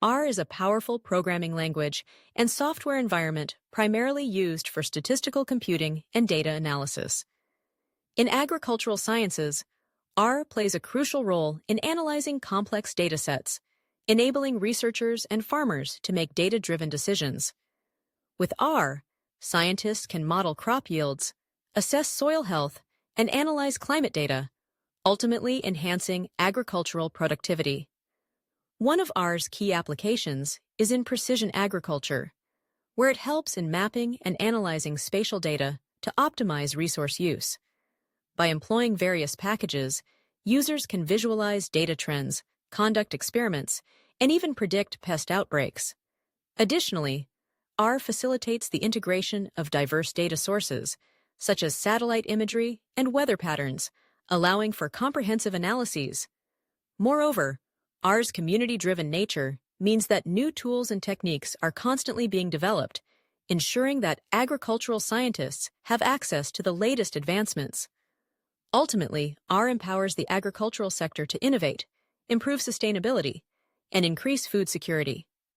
R is a powerful programming language and software environment primarily used for statistical computing and data analysis. In agricultural sciences, R plays a crucial role in analyzing complex datasets, enabling researchers and farmers to make data-driven decisions. With R, scientists can model crop yields, assess soil health, and analyze climate data, ultimately enhancing agricultural productivity. One of R's key applications is in precision agriculture, where it helps in mapping and analyzing spatial data to optimize resource use. By employing various packages, users can visualize data trends, conduct experiments, and even predict pest outbreaks. Additionally, R facilitates the integration of diverse data sources, such as satellite imagery and weather patterns, allowing for comprehensive analyses. Moreover, R's community-driven nature means that new tools and techniques are constantly being developed, ensuring that agricultural scientists have access to the latest advancements. Ultimately, R empowers the agricultural sector to innovate, improve sustainability, and increase food security.